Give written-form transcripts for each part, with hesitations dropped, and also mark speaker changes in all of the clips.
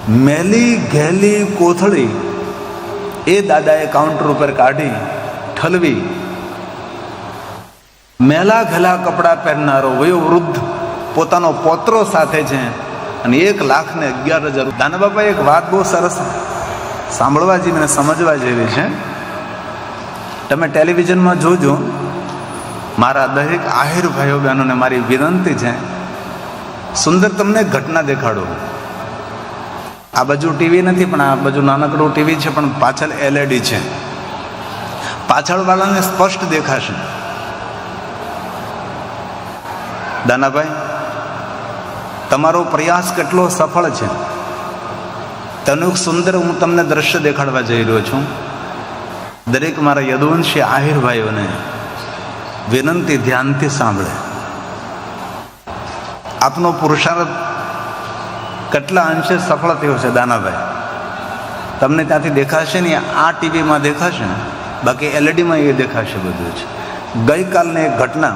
Speaker 1: મેલી ઘેલી કોથળી એ દાદાએ કાઉન્ટર ઉપર કાઢી ઠલવી. મેલા ઘેલા કપડાં પહેરનારો વયોવૃદ્ધ પોતાનો પોતરો સાથે છે અને 1,11,000. દાના બાપા એક વાત બહુ સરસ સાંભળવા જેવી અને સમજવા જેવી છે. તમે ટેલિવિઝનમાં જોજો. મારા દરેક આહિર ભાઈઓ બહેનોને મારી વિનંતી છે, સુંદર તમને ઘટના દેખાડો. આ બાજુ ટીવી નથી, પણ આ બાજુ નાનકડું ટીવી છે, પણ પાછળ LED છે. પાછળવાળાને સ્પષ્ટ દેખાશે. દાનાભાઈ, તમારો પ્રયાસ કેટલો સફળ છે તેનું એક સુંદર હું તમને દ્રશ્ય દેખાડવા જઈ રહ્યો છું. દરેક મારા યદુવંશી આહિર ભાઈઓને વિનંતી, ધ્યાનથી સાંભળે. આપનો પુરુષાર્થ કેટલા અંશે સફળ થયો છે દાનાભાઈ, તમને ત્યાંથી દેખાશે ને, આ ટીવીમાં દેખાશે ને, બાકી LED-માં એ દેખાશે બધું જ. ગઈકાલની એક ઘટના,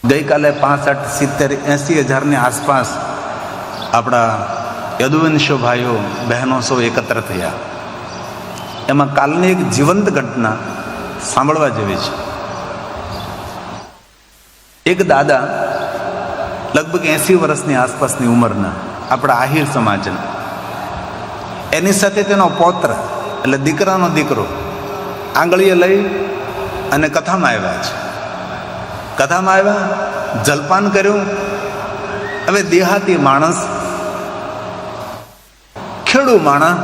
Speaker 1: ગઈકાલે 65, 70, 80,000ની આસપાસ આપણા યદુવંશો ભાઈઓ બહેનો સૌ એકત્ર થયા. એમાં કાલની એક જીવંત ઘટના સાંભળવા જેવી છે. એક દાદા લગભગ 80 વર્ષની આસપાસની ઉંમરના, આપણા આહિર સમાજના, એની સાથે તેનો પૌત્ર એટલે દીકરાનો દીકરો આંગળીએ લઈ અને કથામાં આવ્યા છે. કથામાં આવ્યા, જલપાન કર્યું. હવે દેહાતી માણસ, ખેડૂ માણસ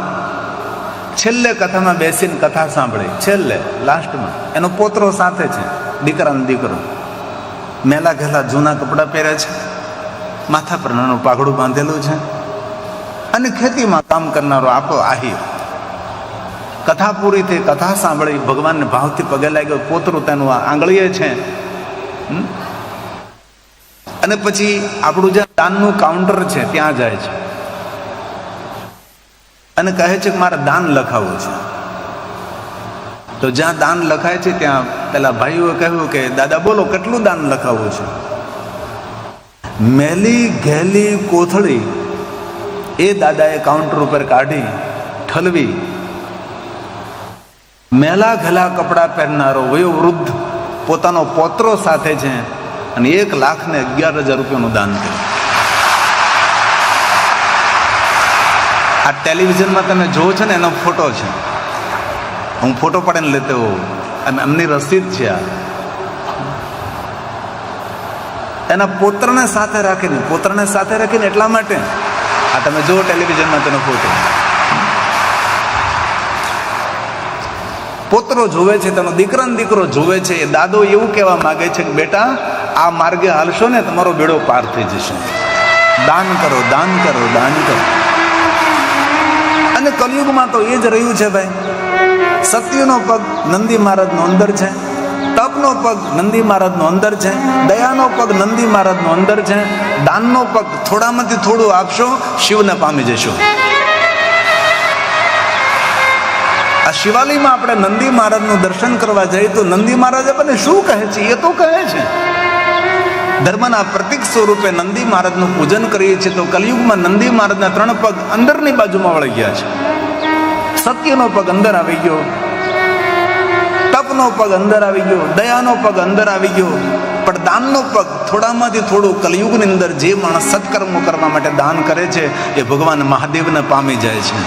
Speaker 1: છેલ્લે કથામાં બેસીને કથા સાંભળે. છેલ્લે લાસ્ટમાં એનો પોતરો સાથે છે, દીકરાનો દીકરો. મેલા ઘેલા જૂના કપડાં પહેરે છે, માથા પર નાનું પાઘડું બાંધેલું છે અને ખેતીમાં કામ કરનારો આપણો આહિર. કથા પૂરી થઈ, કથા સાંભળી, ભગવાનને ભાવથી પગે લાગ્યો. પોતરું તેનું આંગળીએ છે. અને પછી આપણું જે દાનનું કાઉન્ટર છે ત્યાં જાય છે અને કહે છે કે મારે દાન લખાવવું છે. તો જ્યાં દાન લખાય છે ત્યાં પેલા ભાઈઓએ કહ્યું કે દાદા બોલો, કેટલું દાન લખાવવું છે? મેલી ઘેલી કોથળી એ દાદાએ કાઉન્ટર ઉપર કાઢી ઠલવી. મેલા ઘેલા કપડાં પહેરનારો વયોવૃદ્ધ પોતાનો પોતરો સાથે છે અને 1,11,000 રૂપિયાનું દાન કર્યું. આ ટેલિવિઝનમાં તમે જોવો છો ને, એનો ફોટો છે. હું ફોટો પાડીને લેતો હોઉં, એમની રસીદ છે. આ એના પોત્રને સાથે રાખીને એટલા માટે આ તમે જુઓ ટેલિવિઝનમાં તેનો ફોટો. પોતરો જોવે છે, તેનો દીકરો જોવે છે. એ દાદો એવું કહેવા માંગે છે કે બેટા, આ માર્ગે હાલશો ને તમારો બેડો પાર થઈ જશે. દાન કરો, દાન કરો, દાન કરો. અને કલયુગમાં તો એ જ રહ્યું છે ભાઈ. સત્યનો પગ નંદી મહારાજનો અંદર છે, તપનો પગ નંદી મહારાજનો અંદર છે, દયાનો પગ નંદી મહારાજનો અંદર છે, દાનનો પગ થોડામાંથી થોડું આપશો, શિવને પામી જશો. આ શિવાલયમાં આપણે નંદી મહારાજનું દર્શન કરવા જઈએ તો નંદી મહારાજ આપણને શું કહે છે? એ તો કહે છે, ધર્મના પ્રતીક સ્વરૂપે નંદી મહારાજનું પૂજન કરીએ છીએ. તો કલયુગમાં નંદી મહારાજના 3 પગ અંદરની બાજુમાં વળી ગયા છે. સત્યનો પગ અંદર આવી ગયો, તપનો પગ અંદર આવી ગયો, દયાનો પગ અંદર આવી ગયો, પણ દાનનો પગ થોડામાંથી થોડું કલયુગની અંદર જે માણસ સત્કર્મો કરવા માટે દાન કરે છે એ ભગવાન મહાદેવને પામી જાય છે.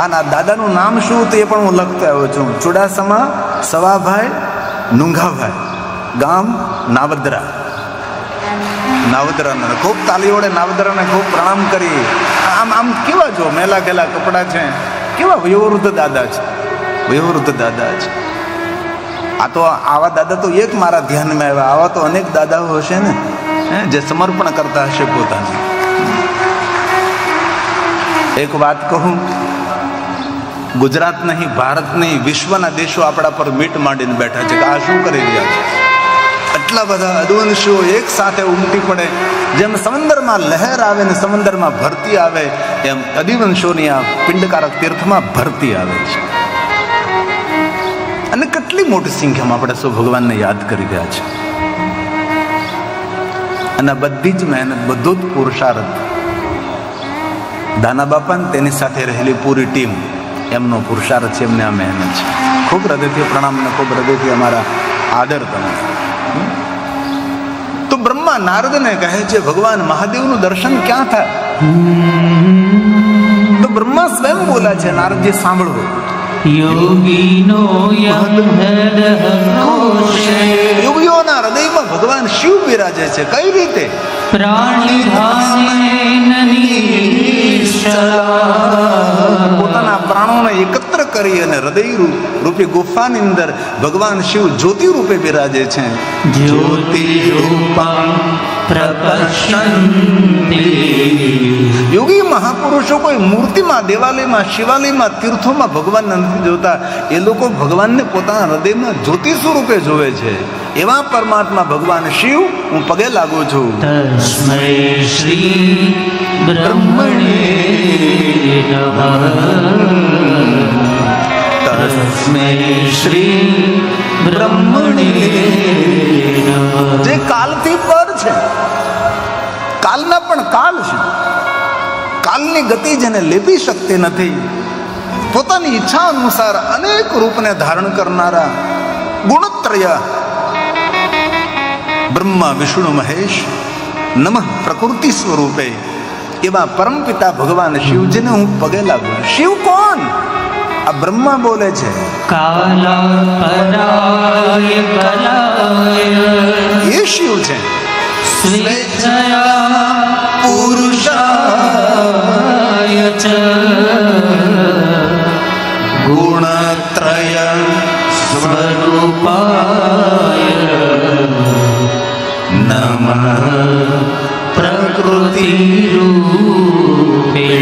Speaker 1: આના દાદાનું નામ શું હતું એ પણ હું લખતો આવ્યો છું. ચુડાસમા સવાભાઈ નુંઘાભાઈ, ગામ નાવદરા. નાવદરાને ખૂબ તાલી વડે નાવદરાને ખૂબ પ્રણામ કરી. આમ કેવા જો મેલા ગેલા કપડા છે, કેવા વયોવૃદ્ધ દાદા છે, વયોવૃદ્ધ દાદા છે. આ તો આવા દાદા તો એક મારા ધ્યાનમાં આવ્યા. આવા તો અનેક દાદાઓ હશે ને જે સમર્પણ કરતા હશે પોતાને. એક વાત કહું, ગુજરાત નહીં, ભારત નહીં, વિશ્વના દેશો આપણા પર મીટ માંડીને બેઠા છે કે આ શું કરી રહ્યા છે. એટલા બધા અદવંશો એક સાથે ઉમટી પડે. જેમ સમંદરમાં લહેર આવે ને સમંદરમાં ભરતી આવે, એમ અદિવંશોની આ પિંડકારક તીર્થમાં ભરતી આવે છે. અને કેટલી મોટી સંખ્યામાં આપણે સૌ ભગવાનને યાદ કરી રહ્યા છે. અને બધી જ મહેનત, બધો જ પુરુષાર્થ દાના બાપા ને તેની સાથે રહેલી પૂરી ટીમ, એમનો પુરુષાર્થ છે, એમને આ મહેનત છે. ખૂબ હૃદયથી પ્રણામ અને ખૂબ હૃદયથી અમારા આદર તમે. તો બ્રહ્મા નારદને કહે છે ભગવાન મહાદેવનું દર્શન ક્યાં થાય? તો બ્રહ્મા સ્વયં બોલા છે, નારદજી સાંભળો. યોગીઓના હૃદયમાં ભગવાન શિવ બિરાજે છે. કઈ રીતે? પોતાના પ્રાણોને એકત્ર કરી અને હૃદય રૂપી ગુફાની અંદર ભગવાન શિવ જ્યોતિ રૂપે બિરાજે છે. જ્યોતિ રૂપમ પ્રપશ્યન્તિ. યોગી મહાપુરુષો કોઈ મૂર્તિમાં, દેવાલયમાં, શિવાલયમાં, તીર્થોમાં ભગવાનને નથી જોતા. એ લોકો ભગવાનને પોતાના હૃદયમાં જ્યોતિ સ્વરૂપે જોવે છે. એવા પરમાત્મા ભગવાન શિવ હું પગે લાગુ છું.
Speaker 2: તસ્મૈ શ્રી બ્રહ્મણે નમઃ. તસ્મૈ શ્રી બ્રહ્મણે નમઃ.
Speaker 1: જે કાલથી પર છે, કાલના પણ કાલ છે. કાલની ગતિ જેને લેપી શકતી નથી, પોતાની ઈચ્છા અનુસાર અનેક રૂપને ધારણ કરનારા ગુણત્રય બ્રહ્મા વિષ્ણુ મહેશ નમઃ પ્રકૃતિ સ્વરૂપે એવા પરમપિતા ભગવાન શિવજીને હું પગે લાગુ. શિવ કોણ? આ બ્રહ્મા બોલે છે. એ શિવ છે. પુરુષાય ચ ગુણત્રય સ્વરૂપાય નમઃ પ્રકૃતિ રૂપિણે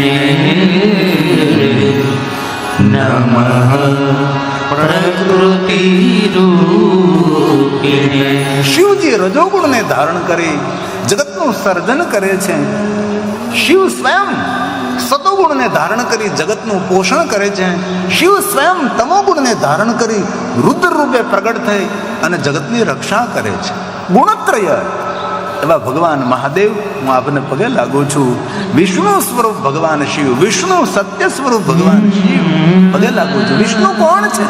Speaker 1: નમઃ પ્રકૃતિ રૂપિણે. શિવજી રજોગુણને ધારણ કરી જગતનું સર્જન કરે છે. શિવ સ્વયં સતોગુણને ધારણ કરી જગતનું પોષણ કરે છે. શિવ સ્વયં તમોગુણને ધારણ કરી રુદ્ર રૂપે પ્રગટ થઈ અને જગતની રક્ષા કરે છે. ગુણત્રય એવા ભગવાન મહાદેવ હું આપને પગે લાગુ છું. વિષ્ણુ સ્વરૂપ ભગવાન શિવ, વિષ્ણુ સત્ય સ્વરૂપ ભગવાન શિવ પગે લાગુ છું. વિષ્ણુ કોણ છે?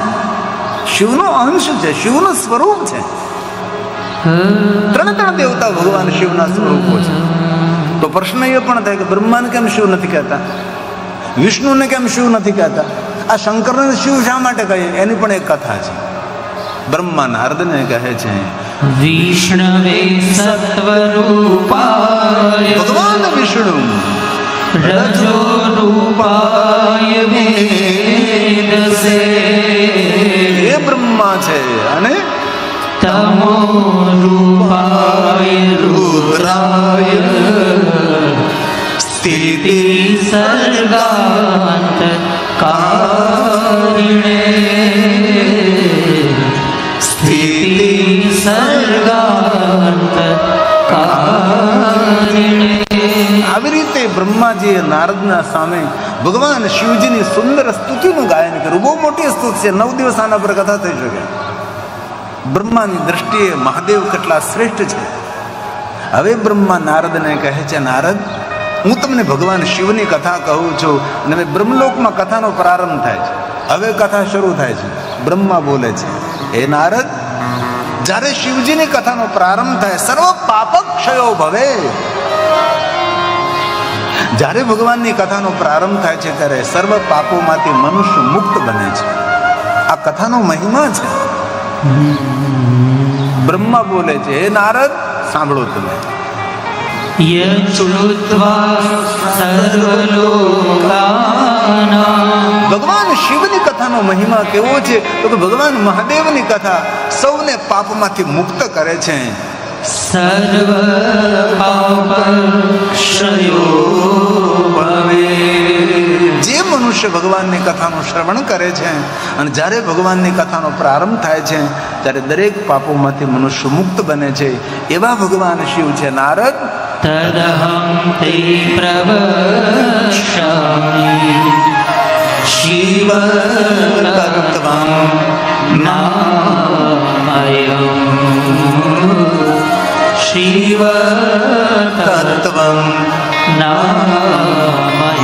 Speaker 1: શિવનો અંશ છે, શિવનું સ્વરૂપ છે. ત્રણ દેવતા ભગવાન શિવના સ્વરૂપો છે. તો પ્રશ્ન એ પણ થાય કે બ્રહ્માને કેમ શિવ નથી કહેતા, વિષ્ણુને કેમ શિવ નથી કહેતા, આ શંકરને શિવ શા માટે કહે? એની પણ એક કથા છે. બ્રહ્મા નારદને કહે છે
Speaker 2: વિષ્ણવે સત્વરૂપાય
Speaker 1: ભગવાન વિષ્ણુ
Speaker 2: રજો રૂપાય વેદસે.
Speaker 1: એ બ્રહ્મા છે અને
Speaker 2: તમો રૂપાય રુદ્રાય સ્થિતિ સર્ગાંત કારિણે. સ્થિતિ સર્ગાંત કારિણે.
Speaker 1: આવી રીતે બ્રહ્માજીએ નારદના સામે ભગવાન શિવજીની સુંદર સ્તુતિનું ગાયન કર્યું. બહુ મોટી સ્તુતિ છે. 9 દિવસ આના પર કથા થઈ શકે. બ્રહ્માની દ્રષ્ટિએ મહાદેવ કેટલા શ્રેષ્ઠ છે. હવે બ્રહ્મા નારદને કહે છે, નારદ હું તમને ભગવાન શિવની કથા કહું છું. અને હવે બ્રહ્મલોકમાં કથાનો પ્રારંભ થાય છે. હવે કથા શરૂ થાય છે. બ્રહ્મા બોલે છે, હે નારદ, જ્યારે શિવજીની કથાનો પ્રારંભ થાય, સર્વ પાપ ક્ષયો ભવે. જ્યારે ભગવાનની કથાનો પ્રારંભ થાય છે ત્યારે સર્વ પાપોમાંથી મનુષ્ય મુક્ત બને છે. આ કથાનો મહિમા છે. બ્રહ્મા બોલે છે, હે નારદ સાંભળો તમે. ભગવાન શિવની કથાનો મહિમા કેવો છે? તો કે ભગવાન મહાદેવની કથા સૌને પાપમાંથી મુક્ત કરે છે.
Speaker 2: સર્વ પાપ ક્ષયો ભવે.
Speaker 1: જે મનુષ્ય ભગવાનની કથાનું શ્રવણ કરે છે અને જ્યારે ભગવાનની કથાનો પ્રારંભ થાય છે ત્યારે દરેક પાપોમાંથી મનુષ્ય મુક્ત બને છે. એવા ભગવાન શિવ છે. નારદ
Speaker 2: તદહં તે પ્રવક્ષ્યામિ શિવ તત્વં મામયં શિવ
Speaker 1: તત્વં
Speaker 2: નામયમ.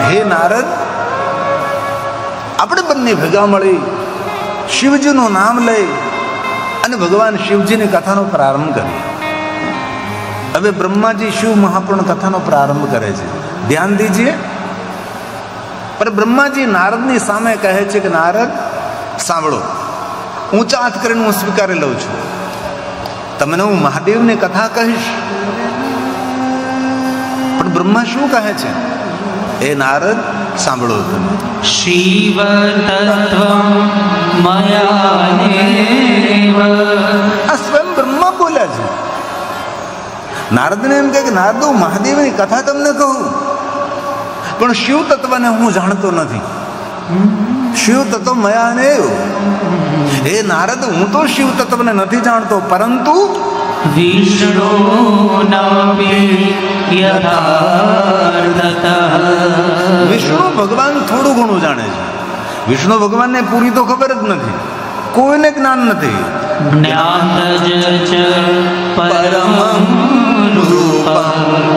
Speaker 1: હે નારદ, આપણે બંને ભેગા મળી શિવજીનું નામ લઈ અને ભગવાન શિવજીની કથાનો પ્રારંભ કરીએ. હવે બ્રહ્માજી શિવ મહાપુરાણ કથાનો પ્રારંભ કરે છે. ધ્યાન દીજીએ. પર બ્રહ્માજી નારદની સામે કહે છે કે નારદ સાંભળો, ઊંચા હાથ કરીને હું સ્વીકારી લઉં છું, તમને હું મહાદેવની કથા કહીશ. પણ બ્રહ્મા શું કહે છે? એ નારદ સાંભળો તમે.
Speaker 2: શિવ તત્વં મયાનેવ.
Speaker 1: આ સ્વયં બ્રહ્મા બોલ્યા છે. નારદને એમ કહે કે નારદ, હું મહાદેવની કથા તમને કહું, પણ શિવ તત્વને હું જાણતો નથી. શિવ તત્વ મયાનેવ. હે નારદ, હું તો શિવ તત્વને નથી જાણતો, પરંતુ
Speaker 2: વિષ્ણુ નામી યથાર્થતઃ.
Speaker 1: વિષ્ણુ ભગવાન થોડું ઘણું જાણે છે. વિષ્ણુ ભગવાનને પૂરી તો ખબર જ નથી, કોઈને જ્ઞાન નથી.
Speaker 2: જ્ઞાતજ ચ પરમં રૂપં.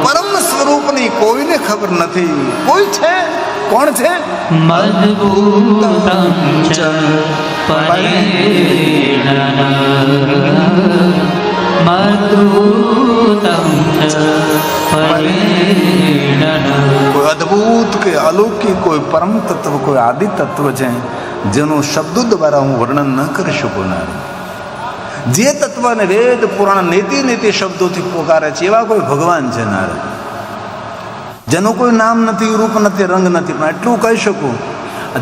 Speaker 1: પરમ સ્વરૂપની કોઈને ખબર નથી. કોઈ છે? કોણ છે?
Speaker 2: મદ્ભૂતં ચ પરેણન. મદ્ભૂતં ચ પરેણન.
Speaker 1: કોઈ અદ્ભુત કે અલૌકિક, કોઈ પરમ તત્વ, કોઈ આદિ તત્વ છે જેનું શબ્દો દ્વારા હું વર્ણન ન કરી શકું. નારદ, જે તત્વને વેદ પુરાણ નીતિ નીતિ શબ્દોથી પોકારે છે એવા કોઈ ભગવાન છે નારદ, જેનું કોઈ નામ નથી, રૂપ નથી, રંગ નથી. પણ એટલું કહી શકું,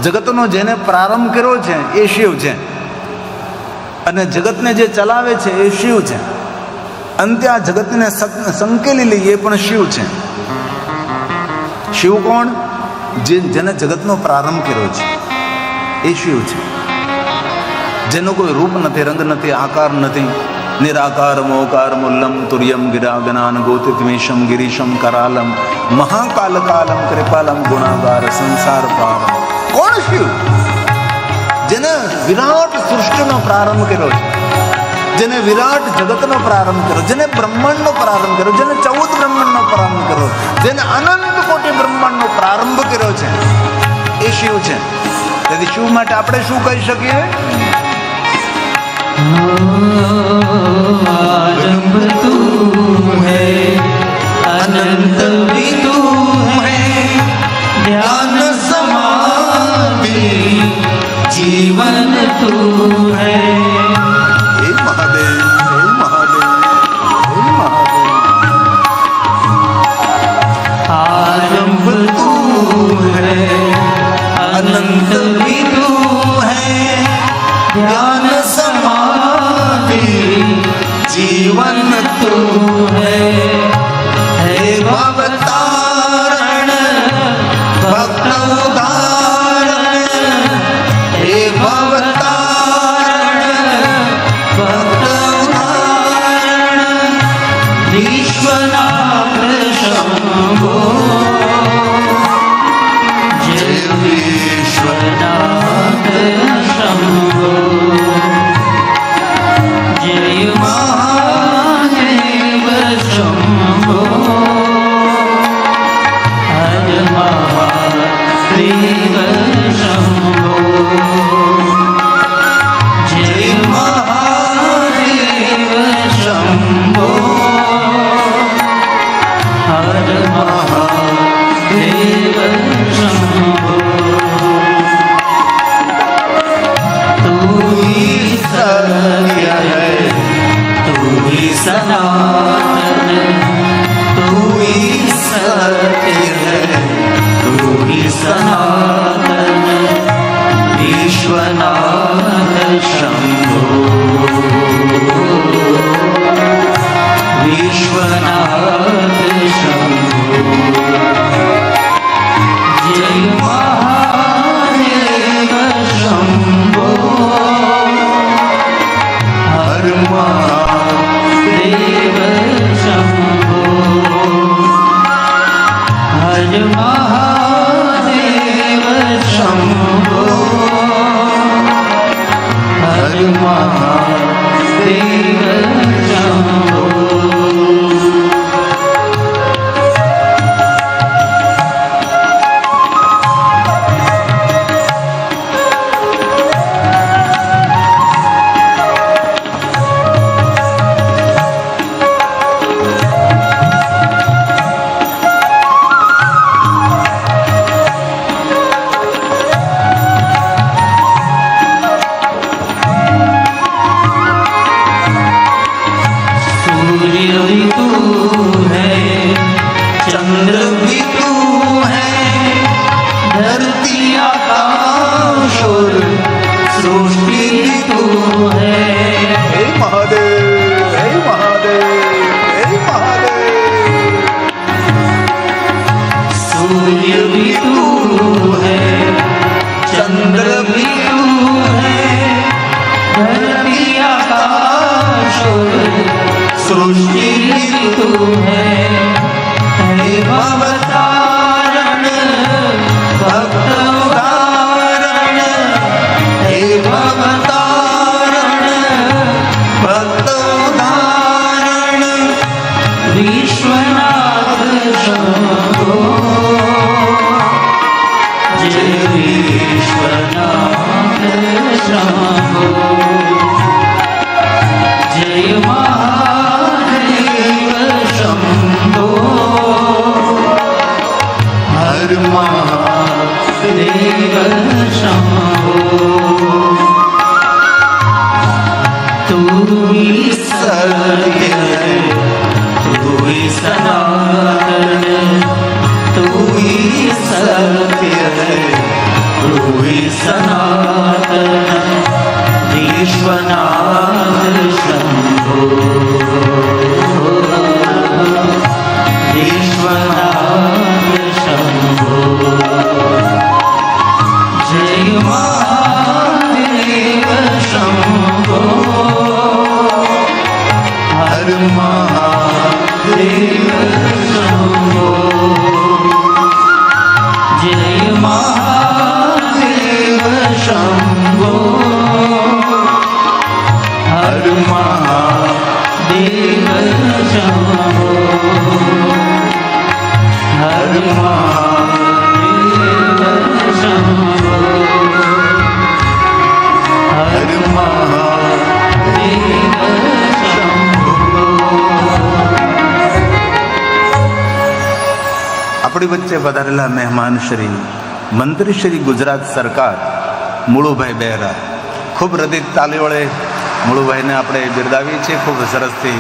Speaker 1: જગતનો જેને પ્રારંભ કર્યો છે એ શિવ છે, અને જગતને જે ચલાવે છે એ શિવ છે, અંતે આ જગતને સંકેલી લઈએ એ પણ શિવ છે. શિવ કોણ? જેને જગતનો પ્રારંભ કર્યો છે એ શિવ છે. જેનું કોઈ રૂપ નથી, રંગ નથી, આકાર નથી. નિરાકાર મોકાર મુલ્લમ તુર્યમ ગિરાગનાન ગોતિત્મેશમ ગિરીશમ કરાલમ મહાકાલ કાલમ કૃપાલમ ગુણાગાર સંસાર પારમ. કોણ શિવ? જેને વિરાટ સૃષ્ટિનો પ્રારંભ કર્યો છે, જેને વિરાટ જગતનો પ્રારંભ કર્યો, જેને બ્રહ્માંડનો પ્રારંભ કર્યો, જેને 14 બ્રહ્માંડનો પ્રારંભ કર્યો, જેને અનંત કોટી બ્રહ્માંડનો પ્રારંભ કર્યો છે એ શિવ છે. તેથી શિવ માટે આપણે શું કહી શકીએ?
Speaker 2: आरंभ तू है, अनंत भी तू है, ध्यान समाधि जीवन तू है.
Speaker 1: हे महादेव, हे महादेव, हे महादेव.
Speaker 2: आरंभ तू है, अनंत भी तू है, ध्यान समाधि जीवन तू है. हे भवतारण भक्त उदाहरण, हे भवतारण भक्त उदाहरण, विश्वनाथ शंभो. जय विश्वनाथ शंभो. जय महादेव शंभो. हर महादेव शंभो. जय महादेव शंभो. हर महादेव शंभो. तू ही सत्य है, तू ही सनातन, तू ही सत्य है, तू ही सनातन, विश्वनाथ शंभो. विश्वनाथ शंभो. जय महादेव शंभो. हर महादेव शंभो. हर महादेव शंभो. हर महादेव शंभो. सूर्य भी तू है, चंद्र भी तू है, धरती आकाश सृष्टि भी तू है। हे भवतारण भक्त उदाहरण, हे भवतारण भक्त उदाहरण, विश्वनाथ शंभो जय विश्वनाथ शंभो, जय महादेव शंभो, हर महादेव शंभो। तू ही सत्य है, तू ही सनातन, तू ही सत्य है, तू ही सनातन, विश्वनाथ शंभो, विश्वनाथ शंभो, जय महादेव शंभो, हर महादेव शंभो, जय महादेव शंभो, हर महादेव शंभो, हर महादेव शंभो, हर महादेव शंभो।
Speaker 1: આપણી વચ્ચે પધારેલા મહેમાન શ્રી મંત્રી શ્રી ગુજરાત સરકાર મુળુભાઈ બહેરા, ખૂબ હૃદય તાલી વડે મુળુભાઈને આપણે બિરદાવીએ છીએ. ખૂબ સરસથી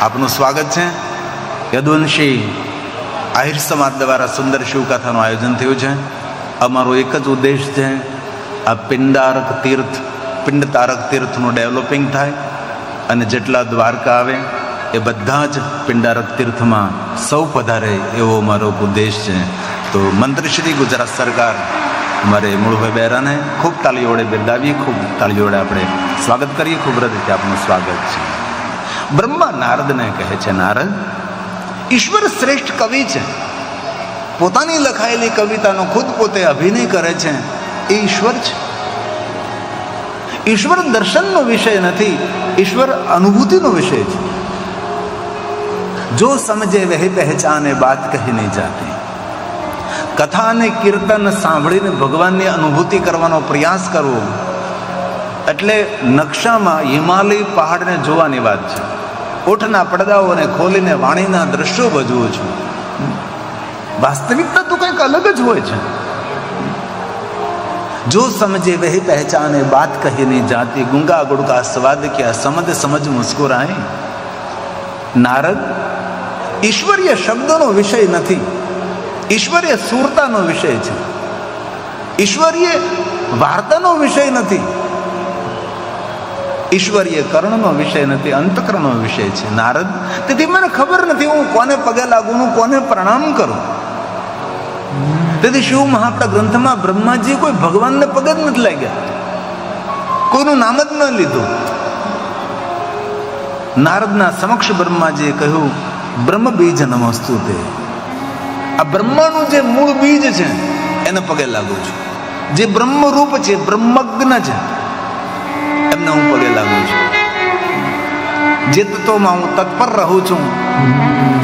Speaker 1: આપનું સ્વાગત છે. યદુવંશી આહિર સમાજ દ્વારા સુંદર શિવકથાનું આયોજન થયું છે. અમારો એક જ ઉદ્દેશ છે, આ પિંડારક તીર્થનું ડેવલપિંગ થાય અને જેટલા દ્વારકા આવે એ બધા જ પિંડારક તીર્થમાં સૌ પધારે એવો અમારો ઉદ્દેશ છે. તો મંત્રી શ્રી ગુજરાત સરકાર અમારે મુળુભાઈ બહેરાને ખૂબ તાળીઓ વડે બિરદાવીએ, ખૂબ તાળીઓ વડે આપણે સ્વાગત કરીએ. ખૂબ હૃદયથી આપનું સ્વાગત છે. બ્રહ્મા નારદને કહે છે, નારદ, ઈશ્વર શ્રેષ્ઠ કવિ છે. પોતાની લખાયેલી કવિતાનો ખુદ પોતે અભિનય કરે છે, એ ઈશ્વર છે. ઈશ્વર દર્શનનો વિષય નથી, ઈશ્વર અનુભૂતિનો વિષય છે. જો સમજે વહી પહેચાને બાત કહી નહીં જાતી. કથા અને કીર્તન સાંભળીને ભગવાનની અનુભૂતિ કરવાનો પ્રયાસ કરવો એટલે નકશામાં હિમાલય પહાડને જોવાની વાત છે. ઓઠના પડદાઓને ખોલીને વાણીના દ્રશ્યો ભજવું છું. વાસ્તવિકતા તો કંઈક અલગ જ હોય છે. જો સમજે વહી પહેચાને બાત કહી નહીં જાતી, ગુંગા ગુડકા સ્વાદ ક્યા સમજ સમજ મુસ્કુરાય. નારદ, ઈશ્વરીય શબ્દોનો વિષય નથી, ઈશ્વરીય સુરતાનો વિષય છે. ઈશ્વરીય વાર્તાનો વિષય નથી, ઈશ્વરીય કર્ણનો વિષય નથી, અંતકરણનો વિષય છે. નારદ, તેથી મને ખબર નથી હું કોને પગે લાગુ, હું કોને પ્રણામ કરું. તેથી શિવ મહાપ્રદ ગ્રંથમાં બ્રહ્માજી કોઈ ભગવાનને પગે જ નથી લાગ્યા, કોઈનું નામ જ ન લીધું. નારદના સમક્ષ બ્રહ્માજીએ કહ્યું, બ્રહ્મ બીજ નમસ્તુ તે. આ બ્રહ્માનું જે મૂળ બીજ છે એને પગે લાગુ છું. જે બ્રહ્મરૂપ છે, બ્રહ્મજ્ઞ છે, એમને હું પગે લાગુ છું. જે તત્વમાં હું તત્પર રહું છું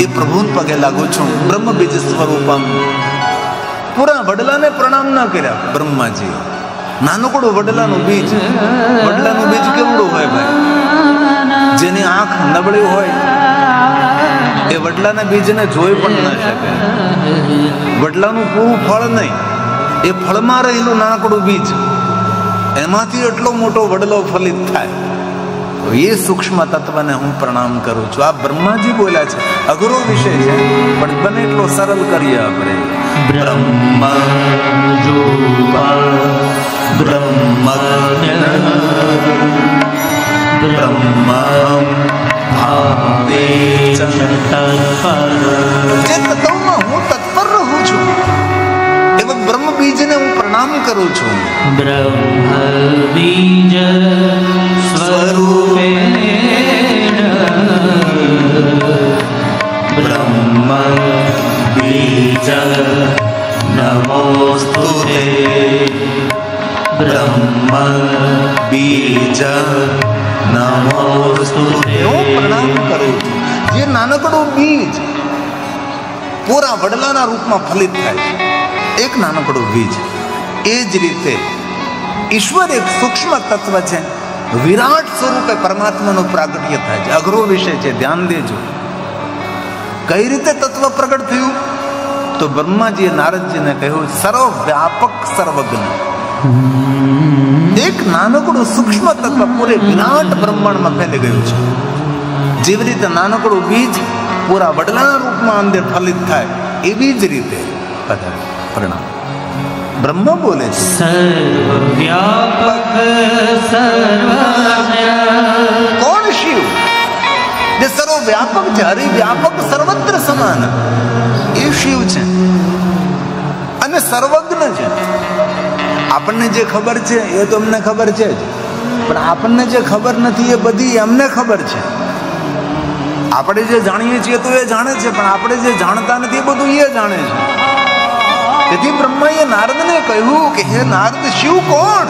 Speaker 1: એ પ્રભુને પગે લાગુ છું. બ્રહ્મ બીજ સ્વરૂપમ. પૂરા વડલાને પ્રણામ ના કર્યા બ્રહ્માજી. નાનકડું વડલાનું બીજ. વડલાનું બીજ કેવડું હોય ભાઈ? જેની આંખ નબળી હોય એ વડલાના બીજને જોઈ પણ ના શકે. વડલાનું પૂરું ફળ નહીં, એ ફળમાં રહેલું નાનકડું બીજ, એમાંથી એટલો મોટો વડલો ફલિત થાય. એ સૂક્ષ્મ તત્વને હું પ્રણામ કરું છું. આ બ્રહ્માજી બોલ્યા છે, અઘરો વિષય છે, પણ બને એટલો સરળ કરીએ આપણે.
Speaker 2: બ્રહ્મ
Speaker 1: જે તત્વમાં હું તત્પર રહું છું કરું છું.
Speaker 2: બ્રહ્મ બીજ સ્વરૂપેણ બ્રહ્મ બીજ નમોસ્તુતે બ્રહ્મ
Speaker 1: બીજ
Speaker 2: નમોસ્તુતે
Speaker 1: હું પ્રણામ કરું છું. જે નાનકડું બીજ પૂરા વડલાના રૂપમાં ફલિત થાય છે, એક નાનકડું બીજ, એ જ રીતે ઈશ્વર એક સૂક્ષ્મ તત્વ છે, વિરાટ સ્વરૂપે પરમાત્માનું પ્રાગટ્ય થાય છે. અઘરો વિષય છે, ધ્યાન દેજો. કઈ રીતે તત્વ પ્રગટ થયું? તો બ્રહ્માજીએ નારદજીને કહ્યું, સર્વવ્યાપક સર્વજ્ઞ. એક નાનકડું સૂક્ષ્મ તત્વ પૂરે વિરાટ બ્રહ્માંડમાં ફેલી ગયું છે. જેવી રીતે નાનકડું બીજ પૂરા વડલાના રૂપમાં અંદર ફલિત થાય, એવી જ રીતે પ્રણામ. બ્રહ્મ બોલે છે,
Speaker 2: સર્વવ્યાપક સર્વજ્ઞ
Speaker 1: કોણ શિવ? જે સર્વવ્યાપક છે, હરિવ્યાપક સર્વત્ર સમાન, એ શિવ છે અને સર્વજ્ઞ છે. આપણને જે ખબર છે એ તો અમને ખબર છે જ, પણ આપણને જે ખબર નથી એ બધી એમને ખબર છે. આપણે જે જાણીએ છીએ તો એ જાણે છે, પણ આપણે જે જાણતા નથી એ બધું એ જાણે છે. તેથી બ્રહ્માએ નારદને કહ્યું કે હે નારદ, શિવ કોણ?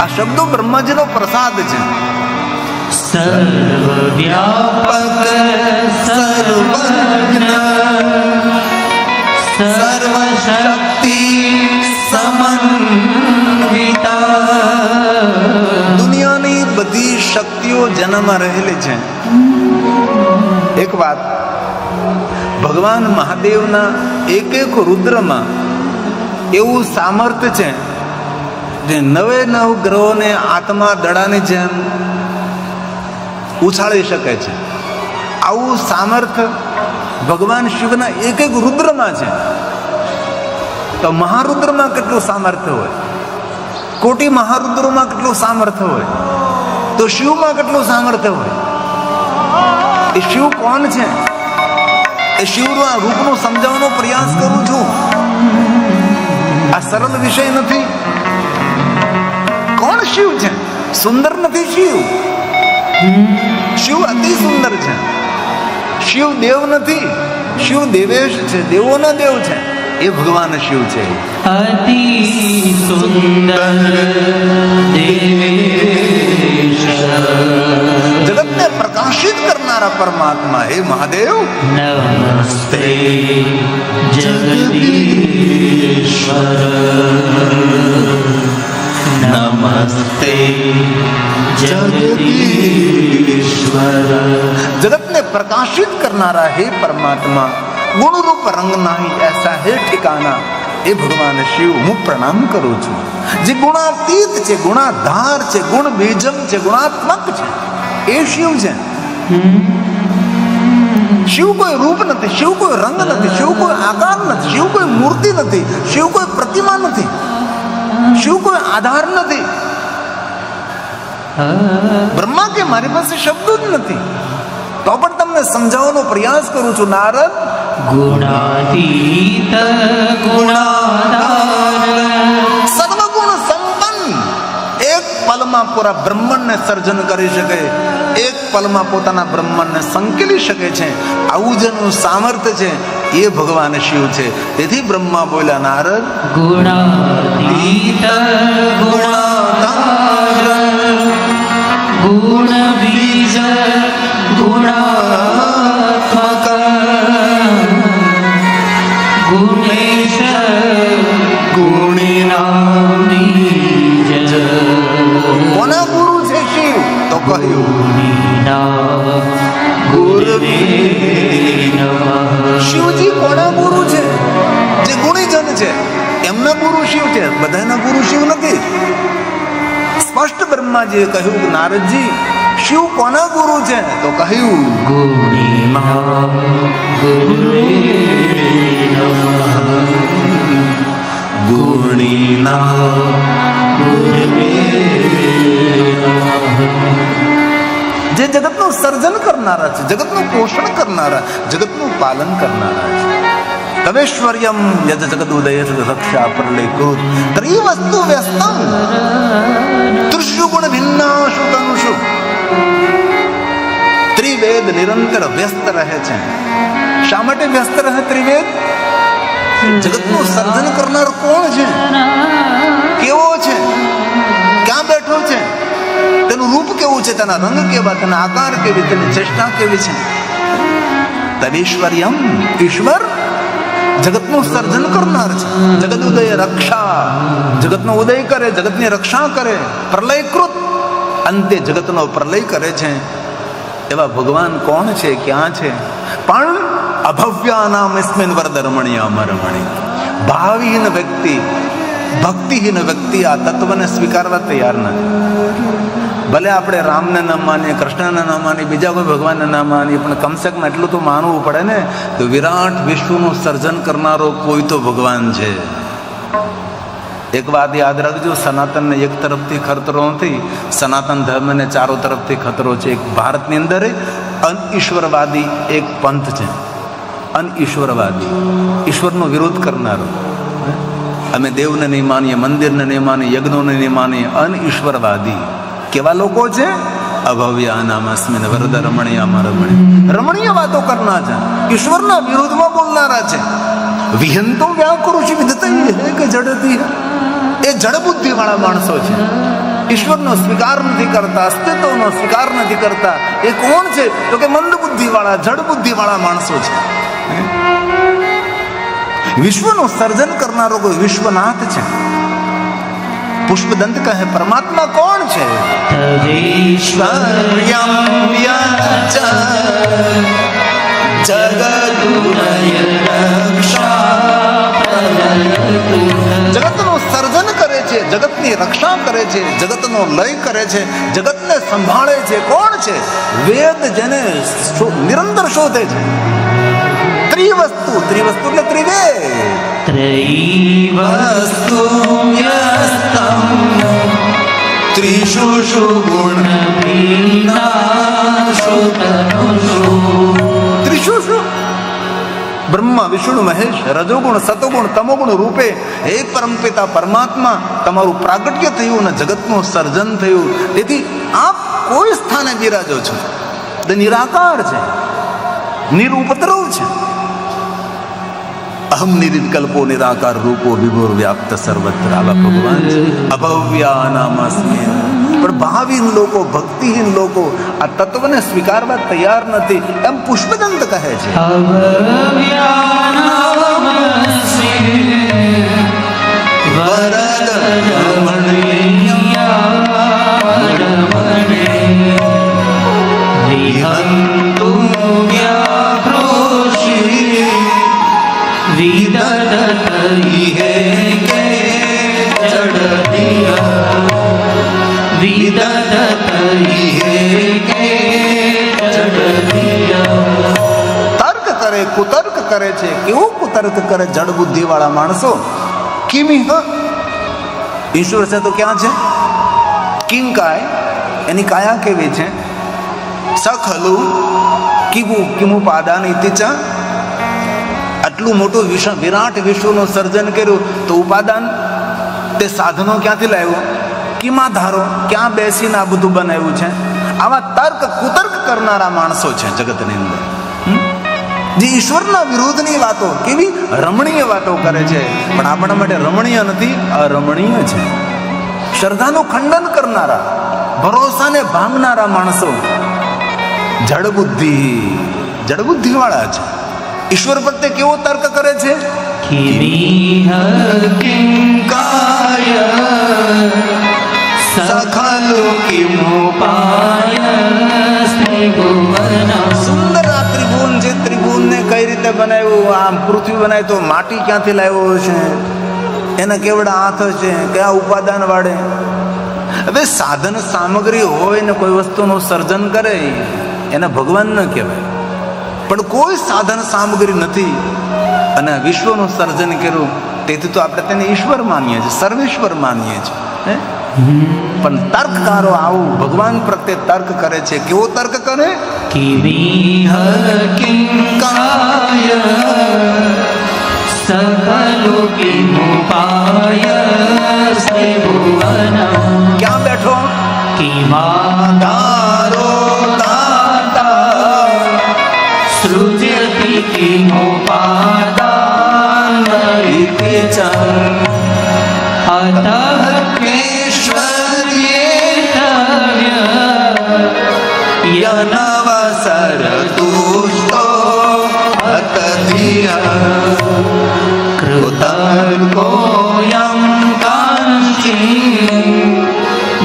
Speaker 1: આ શબ્દો બ્રહ્માજીનો પ્રસાદ છે.
Speaker 2: સર્વવ્યાપક સર્વજ્ઞ સર્વશક્તિ સમન્વિતા.
Speaker 1: દુનિયાની બધી શક્તિઓ જેનામાં રહેલી છે. એક વાત, ભગવાન મહાદેવના એક એક રુદ્રમાં એવું સામર્થ્ય છે જે 99 ગ્રહોને આત્મા દડાની જેમ ઉછાળી શકે છે. આવું સામર્થ્ય ભગવાન શિવના એક એક રુદ્રમાં છે. તો મહારુદ્રમાં કેટલું સામર્થ્ય હોય, કોટી મહારુદ્રોમાં કેટલું સામર્થ્ય હોય, તો શિવમાં કેટલું સામર્થ્ય હોય. એ શિવ કોણ છે? એ શિવના રૂપનું સમજાવવાનો પ્રયાસ કરું છું. આ સરળ વિષય નથી. કોણ શિવ છે? સુંદર નથી શિવ. શિવ અતિ સુંદર છે. શિવ દેવ નથી, શિવ દેવેશ છે, દેવોનો દેવ છે. એ ભગવાન શિવ છે.
Speaker 2: અતિ સુંદર દેવેશ
Speaker 1: જગતને પ્રકાશિત કરનારા પરમાત્મા હે મહાદેવ,
Speaker 2: નમસ્તે જગદીશ્વર નમસ્તે જગદીશ્વર.
Speaker 1: જગતને પ્રકાશિત કરનારા હે પરમાત્મા, ગુણ રૂપ રંગ નહીં એસા હે ઠિકાના. એ ભગવાન શિવ હું પ્રણામ કરું છું. જે ગુણાતીત છે, ગુણાધાર છે, ગુણ બીજમ છે, ગુણાત્મક છે, એ શિવ છે. શિવ કોઈ રૂપ નથી, શિવ કોઈ રંગ નથી, શિવ કોઈ આકાર નથી, શિવ કોઈ મૂર્તિ નથી, શિવ કોઈ પ્રતિમા નથી, શિવ કોઈ આધાર નથી. બ્રહ્મા કે મારી પાસે શબ્દો જ નથી, તો પણ તમને સમજાવવાનો પ્રયાસ કરું છું. નારદ,
Speaker 2: ગુણાતીત ગુણાધાર
Speaker 1: સર્વગુણ સંપન્ન, એક પલમાં પૂરા બ્રહ્માંડને સર્જન કરી શકે, એક પલમાં પોતાના બ્રહ્માંડને સંકેલી શકે છે. આવું જેનું સામર્થ્ય છે એ ભગવાન શિવ છે. તેથી બ્રહ્મા બોલ્યા, નારદ,
Speaker 2: ગુણાતીત ગુણાધાર ગુણ બીજ ગુણાત્મક ગુણેશ ગુણિનામ બીજ.
Speaker 1: કોના ગુરુ છે શિવ? તો કહ્યું
Speaker 2: ગુરવે નમઃ.
Speaker 1: શિવજી કોના ગુરુ છે? જે ગુણીજન છે એમના ગુરુ શિવ છે, બધાના ગુરુ શિવ નથી. સ્પષ્ટ બ્રહ્માજીએ કહ્યું કે નારદજી, શિવ કોના ગુરુ છે? તો કહ્યું
Speaker 2: ગુણિનામ ગુરવે નમઃ.
Speaker 1: ગુણીના
Speaker 2: ગુરવે નમઃ.
Speaker 1: જે જગતનું સર્જન કરનારા છે, જગતનું પોષણ કરનારા, જગતનું પાલન કરનારા છે. તવેશ્વર્યમ યજ જગદુદય રક્ષા પ્રલય કૃત ત્રિવસ્તુ વ્યસ્તમ ત્રિષુ ગુણ ભિન્નાશુ તનુષુ. ત્રિવેદ નિરંતર વ્યસ્ત રહે છે. શા માટે વ્યસ્ત રહે ત્રિવેદ? જગતનું સર્જન કરનાર કોણ છે? કેવો છે? ક્યાં બેઠો છે? તેનું રૂપ કેવું છે? તેના રંગ કેવા? તેના આકાર કેવી? તેની ચેષ્ટા કેવી છે? તદેશ્વર્યમ, ઈશ્વર જગતનું સર્જન કરનાર છે. જગત ઉદય રક્ષા, જગતનો ઉદય કરે, જગતની રક્ષા કરે. પ્રલયકૃત, અંતે જગતનો પ્રલય કરે છે. એવા ભગવાન કોણ છે? ક્યાં છે? પણ અભવ્યાનામ ઇસ્મિન વરદ રમણીય અમરમણી. ભાવહીન વ્યક્તિ, ભક્તિહીન વ્યક્તિ આ તત્વને સ્વીકારવા તૈયાર નથી. ભલે આપણે રામને ન માનીએ, કૃષ્ણને ન માનીએ, બીજા કોઈ ભગવાનને ન માનીએ, પણ કમસે કમ એટલું તો માનવું પડે ને, તો વિરાટ વિશ્વનું સર્જન કરનારો કોઈ તો ભગવાન છે. એક વાત યાદ રાખજો, સનાતનને એક તરફથી ખતરો નથી, સનાતન ધર્મને ચારો તરફથી ખતરો છે. એક ભારતની અંદર અનઈશ્વરવાદી એક પંથ છે, અનઈશ્વરવાદી, ઈશ્વરનો વિરોધ કરનારો. અમે દેવને નહીં માનીએ, મંદિરને નહીં માનીએ, યજ્ઞોને નહીં માનીએ. અનઈશ્વરવાદી કેવા લોકો છે? અભવ્ય અનામસ્મિન વરદ રમણીય અમરમણી. રમણીય વાતો કરનાર છે, ઈશ્વરના વિરોધમાં બોલનારા છે. વિહંતો વ્યાકૃષિ વિદતૈ હે કે જડતી, એ જડ બુદ્ધિ વાળા માણસો છે. ઈશ્વરનો સ્વીકાર નથી કરતા, અસ્તિત્વનો સ્વીકાર નથી કરતા. એ કોણ છે? તો કે મંદ બુદ્ધિ વાળા, જડ બુદ્ધિ વાળા માણસો છે. વિશ્વનું સર્જન કરનારો કોઈ વિશ્વનાથ છે. પુષ્પદંત કહે પરમાત્મા કોણ છે? તદેશ્વર્યમ યચ જગદુદય રક્ષા પ્રલયકૃત. જગતનું સર્જન કરે છે, જગતની રક્ષા કરે છે, જગતનો લય કરે છે, જગતને સંભાળે છે. કોણ છે? વેદ જેને નિરંતર શોધે છે. ત્રિવસ્તુ, ત્રિવસ્તુ એટલે ત્રિવેદ. ત્રિવસ્તુ વ્યસ્તમ ત્રિષુ ગુણ ભિન્નાશુ તનુષુ. ત્રિષુ બ્રહ્મા, વિષ્ણુ, મહેશ, રજોગુણ, સતોગુણ, તમોગુણ રૂપે હે પરમપિતા પરમાત્મા તમારું પ્રાગટ્ય થયું અને જગતનું સર્જન થયું. તેથી આપ કોઈ સ્થાને બિરાજો છો. તે નિરાકાર છે, નિરુપદ્રવ છે. અહમ નિરિકલ્પો નિરાકાર રૂપો વિભુર વ્યાપ્ત સર્વત્ર. આવા ભગવાન છે. અભવ્યાનામસ્મિન. પણ ભાવહીન લોકો, ભક્તિહીન લોકો આ તત્વને સ્વીકારવા તૈયાર નથી. એમ પુષ્પદંત કહે છે. વરદ રમણીય વિહંતુ વ્યાકૃષિ વિદતૈ હે કે જડતિય વિદતૈ હે કે જડતિય. તર્ક કરે, કુતર્ક કરે છે. કેવું કુતર્ક કરે? જડ બુદ્ધિ વાળા માણસો. કિમિહ, ઈશ્વર છે તો ક્યાં છે? કિંકાય, એની કાયા કેવી છે? સખલુ કિમુ પાદાન ઇતિચા. આટલું મોટું વિરાટ વિશ્વનું સર્જન કર્યું તો ઉપાદાન, તે સાધનો ક્યાંથી લાવ્યો? કિમા ધારો, ક્યાં બેસીને આ બધું બનાવ્યું છે? આવા તર્ક કુતર્ક કરનારા માણસો છે જગતની અંદર, જે ઈશ્વરના વિરોધની વાતો, કેવી રમણીય વાતો કરે છે. પણ આપણા માટે રમણીય નથી, અરમણીય છે. શ્રદ્ધાનું ખંડન કરનારા, ભરોસાને ભાંગનારા માણસો જડબુદ્ધિ વાળા છે. ઈશ્વર પ્રત્યે કેવો તર્ક કરે છે? સુંદર આ ત્રિભુવન છે. ત્રિભુવનને કઈ રીતે બનાવ્યું? આમ પૃથ્વી બનાવી તો માટી ક્યાંથી લાવ્યો છે? એના કેવડા હાથ છે? કયા ઉપાદાન વાળે? હવે સાધન સામગ્રી હોય ને કોઈ વસ્તુનું સર્જન કરે એને ભગવાન ન કહેવાય. પણ કોઈ સાધન સામગ્રી નથી અને વિશ્વનું સર્જન કર્યું, તેથી તો આપણે તેને ઈશ્વર માનીએ છીએ, સર્વેશ્વર માનીએ છીએ. પણ તર્કકારો આવું ભગવાન પ્રત્યે તર્ક કરે છે. કેવો તર્ક કરે?
Speaker 2: सकलोकिमुपायस्ते भुवनम्
Speaker 1: ક્યાં બેઠો?
Speaker 2: किमादारो दाता सृजति किमुपादानरिति च अतः केश्वर्येतव्य
Speaker 1: યનવસર તુષ્ટો અતધિય
Speaker 2: कृतर्कोऽयं काञ्चीं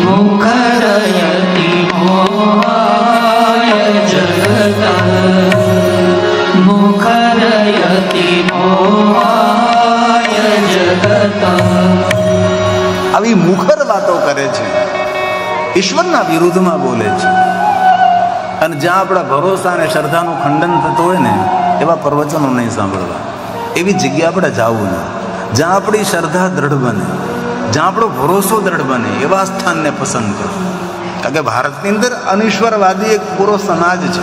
Speaker 2: मुखरयति मोहाय जगतः मुखरयति मोहाय जगतः
Speaker 1: આવી મુખર વાતો કરે છે, ઈશ્વરના વિરુદ્ધમાં બોલે છે. અને જ્યાં આપણા ભરોસા અને શ્રદ્ધાનું ખંડન થતું હોય ને એવા પ્રવચનો નહીં સાંભળવા. એવી જગ્યા આપણે જવું નહીં. જ્યાં આપણી શ્રદ્ધા દ્રઢ બને, જ્યાં આપણો ભરોસો દ્રઢ બને એવા સ્થાનને પસંદ કરો. કારણ કે ભારતની અંદર અનિશ્વરવાદી એક પૂરો સમાજ છે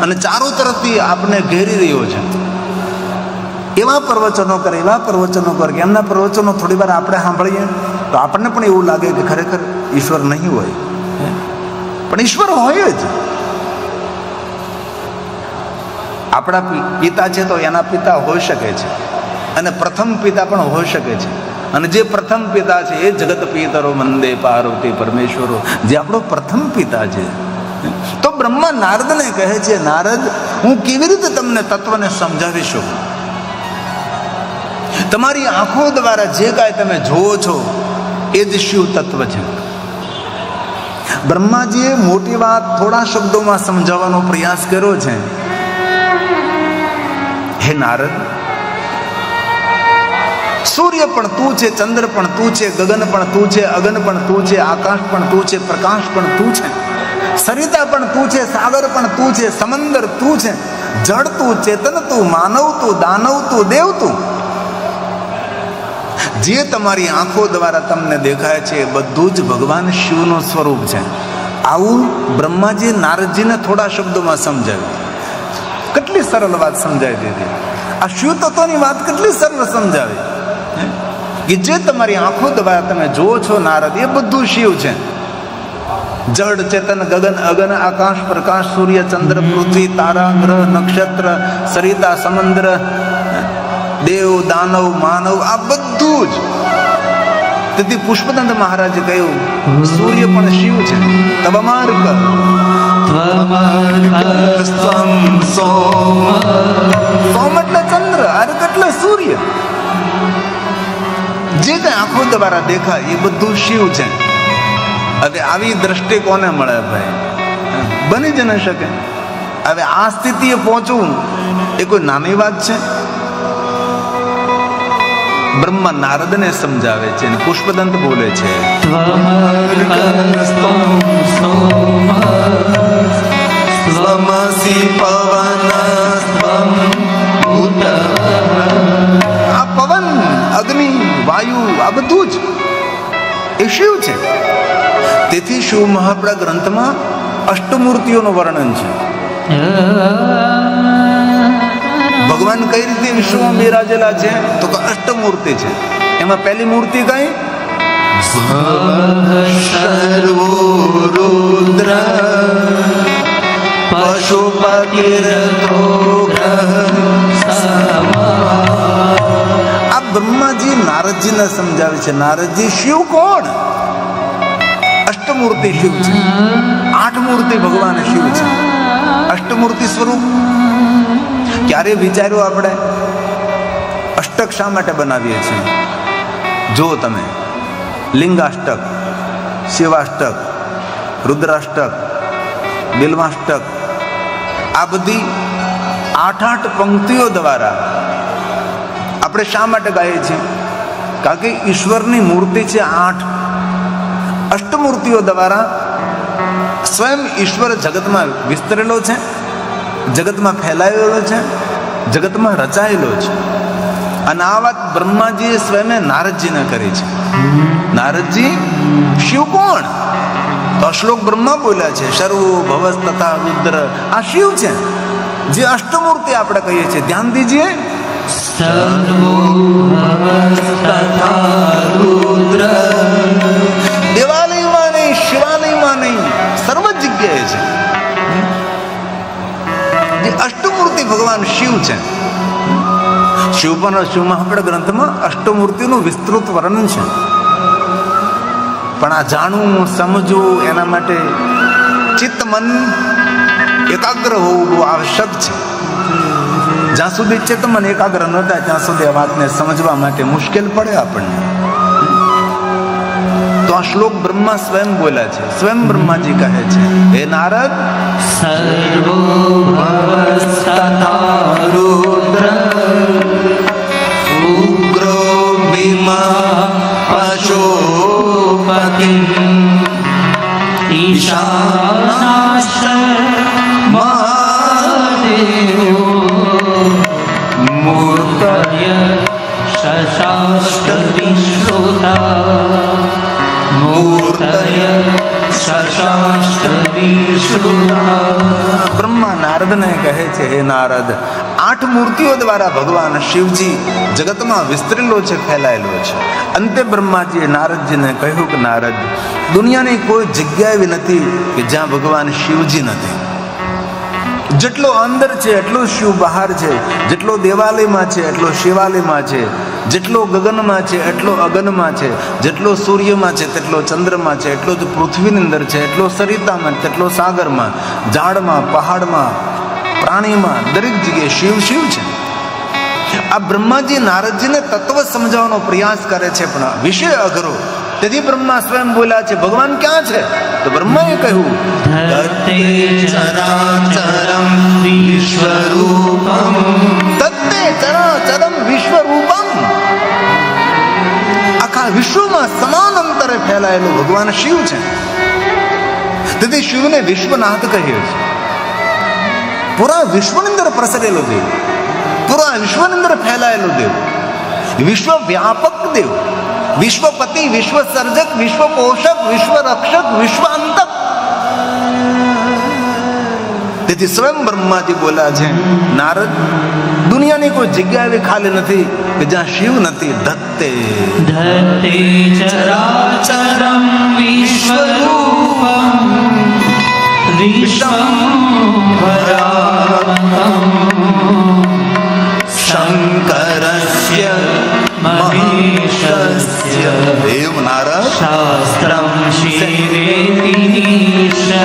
Speaker 1: અને ચારો તરફથી આપણને ઘેરી રહ્યો છે. એવા પ્રવચનો કરે, એવા પ્રવચનો કરે કે એમના પ્રવચનો થોડી વાર આપણે સાંભળીએ તો આપણને પણ એવું લાગે કે ખરેખર ઈશ્વર નહીં હોય, પણ ઈશ્વર હોય જ. આપણા પિતા છે તો એના પિતા હોઈ શકે છે અને પ્રથમ પિતા પણ હોઈ શકે છે. અને જે પ્રથમ પિતા છે એ જગત પિતરો મંદે પાર્વતી પરમેશ્વરો, જે આપણો પ્રથમ પિતા છે. તો બ્રહ્મા નારદને કહે છે, નારદ, હું કેવી રીતે તમને તત્વને સમજાવી શકું? તમારી આંખો દ્વારા જે કાંઈ તમે જોવો છો એ જ શિવ તત્વ છે. બ્રહ્માજીએ મોટી વાત થોડા શબ્દોમાં સમજાવવાનો પ્રયાસ કર્યો છે. હે નારદ, સૂર્ય પણ તું છે, ચંદ્ર પણ તું છે, ગગન પણ તું છે, અગન પણ તું છે, આકાશ પણ તું છે, પ્રકાશ પણ તું છે, સરિતા પણ તું છે, સાગર પણ તું છે, સમંદર તું છે, જળ તું, ચેતન તું, માનવ તું, દાનવ તું, દેવ તું. જે તમારી આંખો દ્વારા તમને દેખાય છે એ બધું જ ભગવાન શિવનું સ્વરૂપ છે. આવું બ્રહ્માજી નારદજીને થોડા શબ્દોમાં સમજાવ્યું. કેટલી સરળ વાત સમજાવી દીધી. આ શિવ તત્વની વાત કેટલી સરળ સમજાવી કે જે તમારી આંખો દ્વારા તમે જુઓ છો નારદ, એ બધું શિવ છે. જળ, ચેતન, ગગન, અગન, આકાશ, પ્રકાશ, સૂર્ય, ચંદ્ર, પૃથ્વી, તારા, ગ્રહ, નક્ષત્ર, સરિતા, સમુદ્ર, દેવ, દાનવ, માનવ, આ બધું જ. તેથી પુષ્પદંત મહારાજે કહ્યું, સૂર્ય પણ શિવ છે. તવમાર્ક સોમ એટલે ચંદ્ર, અર્ક એટલે સૂર્ય. જે કઈ આંખો દ્વારા દેખાય એ બધું શિવ છે. હવે આવી દ્રષ્ટિ કોને મળે ભાઈ? બની જ ન શકે. હવે આ સ્થિતિએ પહોંચવું એ કોઈ નાની વાત છે? બ્રહ્મા નારદને સમજાવે છે અને પુષ્પદંત બોલે છે, આ પવન, અગ્નિ, વાયુ, આ બધું જ એ શિવ છે. તેથી શિવ મહાપ્રા ગ્રંથમાં અષ્ટમૂર્તિઓનું વર્ણન છે. ભગવાન કઈ રીતે વિશ્વમાં બિરાજેલા છે તો કે અષ્ટમૂર્તિ છે. એમાં પહેલી મૂર્તિ કઈ?
Speaker 2: સર્વો રુદ્ર પશુપતિરથો
Speaker 1: આ બ્રહ્માજી નારદજીને સમજાવે છે. નારદજી, શિવ કોણ? અષ્ટમૂર્તિ શિવ છે. આઠ મૂર્તિ ભગવાન શિવ છે. અષ્ટમૂર્તિ સ્વરૂપ ક્યારે વિચાર્યું આપણે? અષ્ટક શા માટે બનાવીએ છીએ? જો તમે લિંગાષ્ટક, શિવાષ્ટક, રુદ્રાષ્ટક, બિલ્વાષ્ટક, આ બધી 8 પંક્તિઓ દ્વારા આપણે શા માટે ગાઈએ છીએ? કારણ કે ઈશ્વરની મૂર્તિ છે 8. અષ્ટમૂર્તિઓ દ્વારા સ્વયં ઈશ્વર જગતમાં વિસ્તરેલો છે, જગતમાં ફેલાયેલો છે, જગતમાં રચાયેલો છે. અને આ વાત બ્રહ્માજીએ સ્વયં નારદજીને કરી છે. નારદજી, શિવ કોણ? તો શ્લોક બ્રહ્મા બોલ્યા છે, સર્વો ભવસ તથા રુદ્ર. આ શિવ છે, જે અષ્ટમૂર્તિ આપણે કહીએ છીએ. ધ્યાન દીજીએ,
Speaker 2: સર્વો ભવસ્તથા રુદ્ર
Speaker 1: દેવાલયમાં નહીં, શિવાલયમાં નહીં, સર્વ જગ્યાએ છે. જે અષ્ટમૂર્તિ ભગવાન શિવ છે. શિવમહાપુરાણ ગ્રંથમાં અષ્ટમૂર્તિનું વિસ્તૃત વર્ણન છે. પણ આ જાણવું, સમજવું, એના માટે ચિત્ત મન એકાગ્ર હોવું બહુ આવશ્યક છે. જ્યાં સુધી ચિત્ત મન એકાગ્ર ન થાય ત્યાં સુધી આ વાતને સમજવા માટે મુશ્કેલ પડે આપણને. તો આ શ્લોક બ્રહ્મા સ્વયં બોલ્યા છે. સ્વયં બ્રહ્માજી કહે છે, હે નારદ,
Speaker 2: સર્વો ભવસ્તથા રુદ્ર ઉગ્રો ભીમા પશુપતિ ઈશાનાશ્ચ મહાદેવો મૂર્તય શશાસ્ત્ર વિશ્રુતા મૂર્તય શશાસ્ત્ર વિશ્રુતા.
Speaker 1: બ્રહ્મા નારદને કહે છે, હે નારદ, 8 મૂર્તિઓ દ્વારા ભગવાન શિવજી જગતમાં વિસ્તરેલો છે, ફેલાયેલો છે. અંતે બ્રહ્માજીએ નારદજીને કહ્યું કે નારદ, દુનિયાની કોઈ જગ્યા એવી નથી કે જ્યાં ભગવાન શિવજી નથી. જેટલો અંદર છે એટલો શિવ બહાર છે. જેટલો દેવાલયમાં છે એટલો શિવાલયમાં છે. જેટલો ગગનમાં છે એટલો અગનમાં છે. જેટલો સૂર્યમાં છે તેટલો ચંદ્રમાં છે. એટલો જ પૃથ્વીની અંદર છે. એટલો સરિતામાં, તેટલો સાગરમાં, ઝાડમાં, પહાડમાં, પ્રાણીમાં, દરેક જગ્યાએ શિવ શિવ છે. આ બ્રહ્માજી નારદજીને તત્વ સમજાવવાનો પ્રયાસ કરે છે, પણ વિષય અઘરો. તેથી બ્રહ્મા સ્વયં બોલ્યા છે, ભગવાન ક્યાં છે? તો બ્રહ્માએ કહ્યું,
Speaker 2: ધત્તે ચરાચરમ વિશ્વરૂપમ
Speaker 1: તત્તે ચરાચરમ વિશ્વરૂપમ. આખા વિશ્વમાં સમાન અંતરે ફેલાયેલું ભગવાન શિવ છે. તેથી શિવને વિશ્વનાથ કહીએ છે. પૂરા વિશ્વની અંદર પ્રસરેલો દેવ, પૂરા વિશ્વની અંદર ફેલાયેલો દેવ, વિશ્વ વ્યાપક દેવ, વિશ્વપતિ, વિશ્વ સર્જક, વિશ્વ પોષક, વિશ્વ રક્ષક, વિશ્વ અંતક. તેથી સ્વયં બ્રહ્માજી બોલ્યા છે, નારદ, દુનિયાની કોઈ જગ્યા એવી ખાલી નથી કે જ્યાં શિવ નથી. ધત્તે
Speaker 2: ધત્તે ચરાચરમ વિશ્વરૂપમ વિશ્વંભરાત્મકં શંકરસ્ય મહેશસ્ય
Speaker 1: દેવ નારદ,
Speaker 2: શાસ્ત્રમ શિવેતિ નિશ્ચય.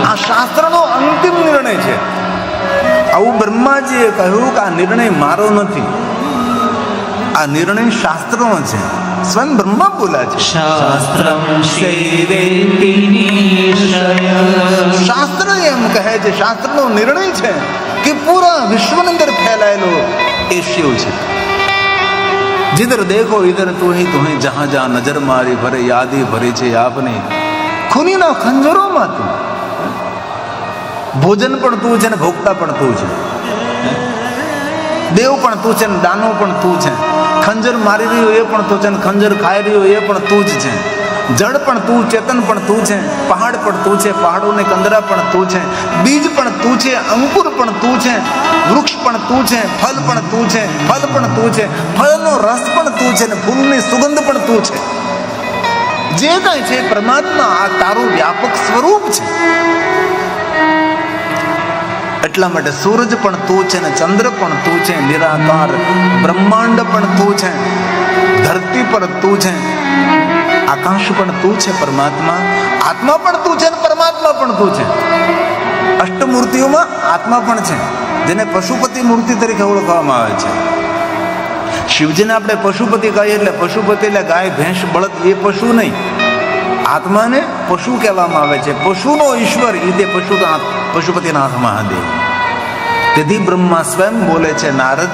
Speaker 1: આ શાસ્ત્રનો અંતિમ નિર્ણય છે. આવું બ્રહ્માજીએ કહ્યું કે આ નિર્ણય મારો નથી, આ નિર્ણય શાસ્ત્રનો છે. સ્વયં બ્રહ્મા બોલ્યા છે.
Speaker 2: શાસ્ત્રમ શિવેતિ નિશ્ચય.
Speaker 1: શાસ્ત્ર એમ કહે છે, શાસ્ત્રનો નિર્ણય છે કે પૂરા વિશ્વની અંદર ફેલાયેલો એ શિવ છે. जिधर देखो इधर तू ही जहां जहां नजर मारी भरे यादी भरी છે આપની ખૂનીના ખંજરોમાં તું. ભોજન પણ તું છે ને ભોગતા પણ તું છે. દેવ પણ તું છે ને દાનવ પણ તું છે. ખંજર મારી રહ્યો એ પણ તું છે ને ખંજર ખાઈ રહ્યો એ પણ તું જ છે. જળ પણ તું, ચેતન પણ તું છે. પહાડ પણ તું છે, પહાડોને કંદરા પણ તું છે. બીજ પણ તું છે, અંકુર પણ તું છે. વૃક્ષ પણ તું છે, ફલ પણ તું છે, ફલ પણ તું છે, ફળનો રસ પણ તું છે ને ફૂલની સુગંધ પણ તું છે. જે કાંઈ છે પરમાત્મા, આ તારું વ્યાપક સ્વરૂપ છે. એટલા માટે સૂરજ પણ તું છે ને ચંદ્ર પણ તું છે, નિરાકાર બ્રહ્માંડ પણ તું છે, ધરતી પર તું છે, આકાશ પણ તું છે પરમાત્મા, આત્મા પણ તું છે ને પરમાત્મા પણ તું છે. અષ્ટમૂર્તિઓમાં આત્મા પણ છે, જેને પશુપતિ મૂર્તિ તરીકે ઓળખવામાં આવે છે. શિવજીને આપણે પશુપતિ કહીએ એટલે પશુપતિ એટલે ગાય, ભેંસ, બળદ એ પશુ નહીં. આત્માને પશુ કહેવામાં આવે છે. પશુનો ઈશ્વર એ તે પશુપતિનાથ મહાદેવ. તેથી બ્રહ્મા સ્વયં બોલે છે, નારદ,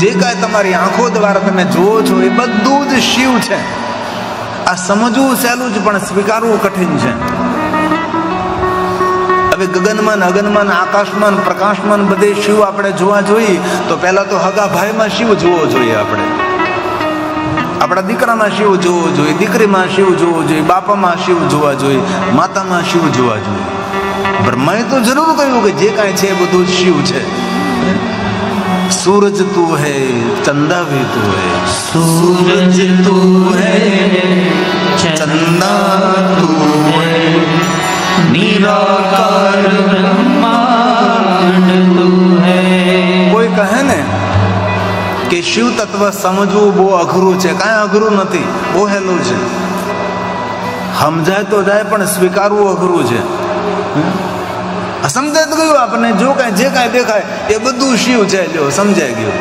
Speaker 1: જે કાંઈ તમારી આંખો દ્વારા તમે જુઓ છો એ બધું જ શિવ છે. આ સમજવું સહેલું જ પણ સ્વીકારવું કઠિન છે. હવે ગગનમાં, અગનમાં, આકાશમાં, પ્રકાશમાં બધે શિવ આપણે જોવા જોઈએ તો પહેલા તો હગા ભાઈમાં શિવ જોવો જોઈએ. આપણે આપણા દીકરામાં શિવ જોવો જોઈએ, દીકરીમાં શિવ જોવો જોઈએ, બાપામાં શિવ જોવા જોઈએ, માતામાં શિવ જોવા જોઈએ. બ્રહ્માએ તો જરૂર કહ્યું કે જે કાંઈ છે એ બધું જ શિવ છે. सूरज तू है, चंदा भी तू है,
Speaker 2: सूरज तू है, चंदा तू है, निराकार ब्रह्मांड तू है।
Speaker 1: કોઈ કહે ને કે શિવ તત્વ સમજવું બહુ અઘરું છે, કાંઈ અઘરું નથી, બહુ હેલું છે. સમજાય તો જાય પણ સ્વીકારવું અઘરું છે. સમજાય તો ગયું આપણને, જો કાંઈ જે કાંઈ દેખાય એ બધું શિવ છે, જો સમજાઈ ગયું.